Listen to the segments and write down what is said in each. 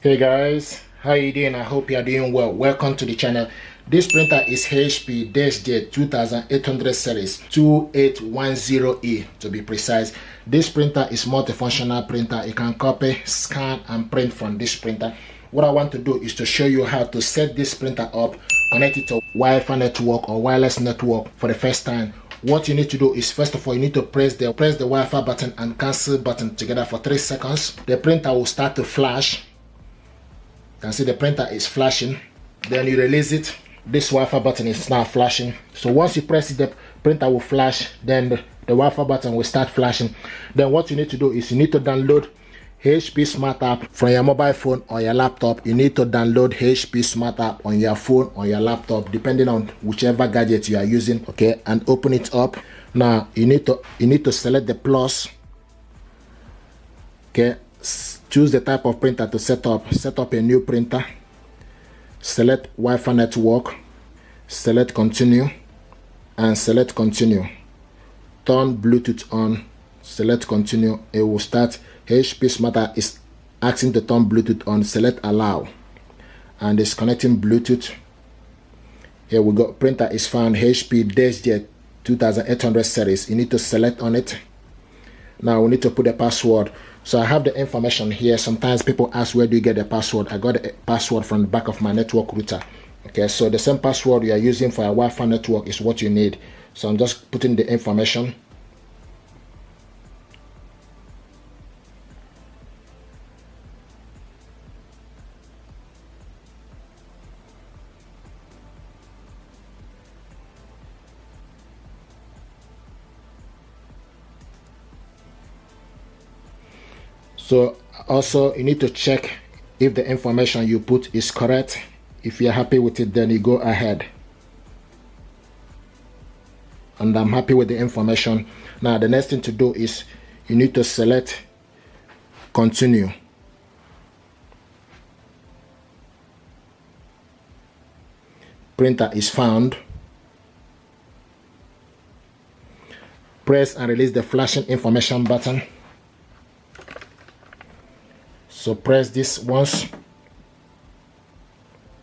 Hey guys, how you doing? I hope you are doing well. Welcome to the channel. This printer is HP Deskjet 2800 series 2810e to be precise. This printer is multifunctional printer. You can copy, scan and print from this printer. What I want to do is to show you how to set this printer up, connect it to Wi-Fi network or wireless network for the first time. What you need to do is, first of all, you need to press the Wi-Fi button and cancel button together for 3 seconds. The printer will start to flash. You can see the printer is flashing. Then you release it. This Wi-Fi button is now flashing. So once you press it, the printer will flash. Then the Wi-Fi button will start flashing. Then what you need to do is you need to download HP Smart App from your mobile phone or your laptop. You need to download HP Smart App on your phone or your laptop, depending on whichever gadget you are using. Okay, and open it up. Now you need to select the plus. Okay. Choose the type of printer to set up. Set up a new printer. Select Wi-Fi network. Select continue. And select continue. Turn Bluetooth on. Select continue. It will start. HP Smart App is asking to turn Bluetooth on. Select allow. And it's connecting Bluetooth. Here we go. Printer is found. HP Deskjet 2800 series. You need to select on it. Now we need to put the password. So I have the information here. Sometimes people ask, where do you get the password? I got the password from the back of my network router. Okay, so the same password you are using for a Wi-Fi network is what you need. So I'm just putting the information. So also you need to check if the information you put is correct. If you're happy with it, then you go ahead. And I'm happy with the information. Now the next thing to do is you need to select continue. Printer is found. Press and release the flashing information button. So press this once,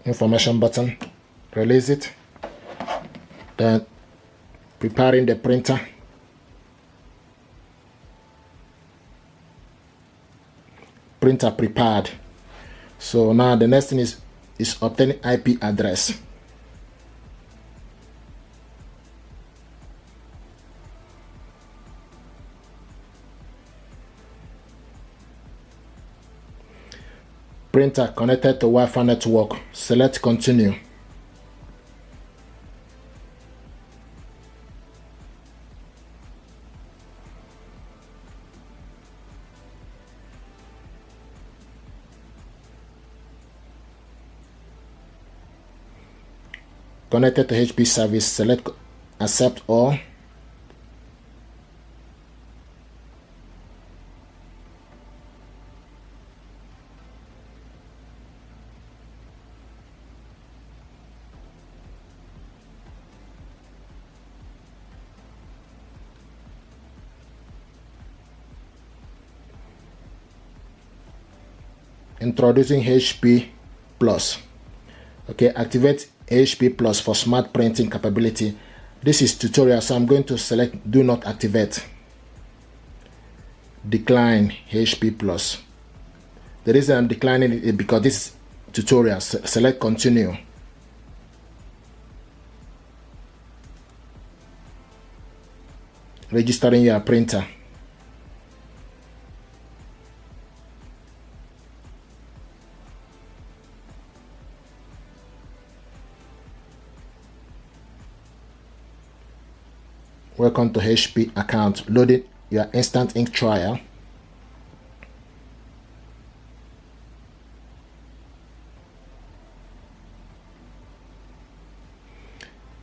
information button, release it, then preparing the printer. Printer prepared. So now the next thing is obtaining IP address. Printer connected to Wi-Fi network. Select continue. Connected to HP service. Select accept all. Introducing HP Plus. Okay, activate HP Plus for smart printing capability. This is tutorial, so I'm going to select do not activate. Decline HP Plus. The reason I'm declining it is because this is tutorial. Select continue. Registering your printer. Welcome to HP account. Loading your instant ink trial.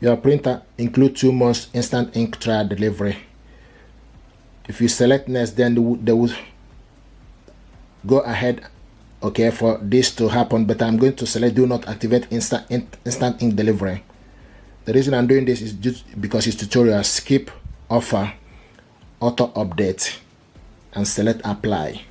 Your printer includes 2 months instant ink trial delivery. If you select next, then they will go ahead, okay, for this to happen. But I'm going to select do not activate instant ink delivery. The reason I'm doing this is just because it's tutorial. Skip offer, auto update, and select apply.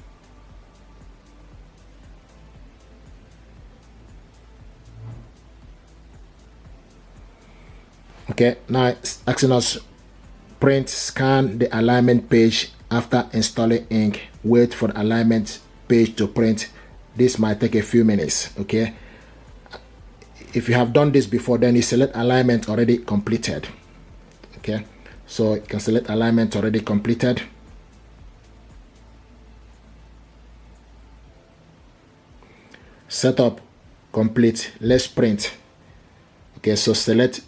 Okay, now it's asking us print, scan the alignment page after installing ink. Wait for the alignment page to print. This might take a few minutes. Okay, if you have done this before, then you select alignment already completed. Okay, so you can select alignment already completed. Setup complete. Let's print. Okay, so select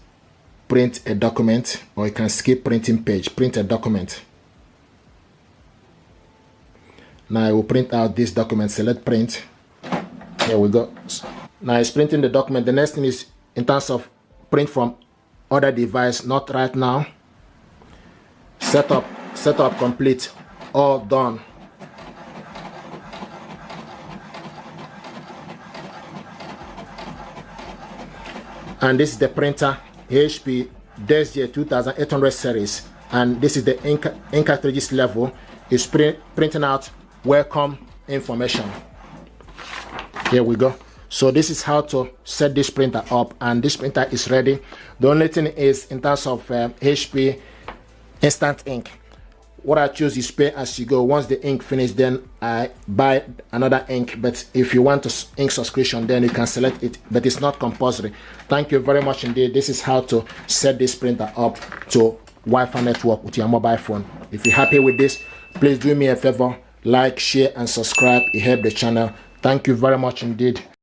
print a document, or you can skip printing page. Print a document. Now I will print out this document. Select print. Here we go. Now it's printing the document. The next thing is in terms of print from other device, not right now. Setup complete. All done. And this is the printer, HP Deskjet 2800 series, and this is the ink cartridges level. It's printing out welcome information. Here we go. So this is how to set this printer up, and this printer is ready. The only thing is in terms of HP instant ink, what I choose is pay as you go. Once the ink finishes, then I buy another ink. But if you want to ink subscription, then you can select it, but it's not compulsory. Thank you very much indeed. This is how to set this printer up to Wi-Fi network with your mobile phone. If you're happy with this, please do me a favor, like, share and subscribe. It helps the channel. Thank you very much indeed.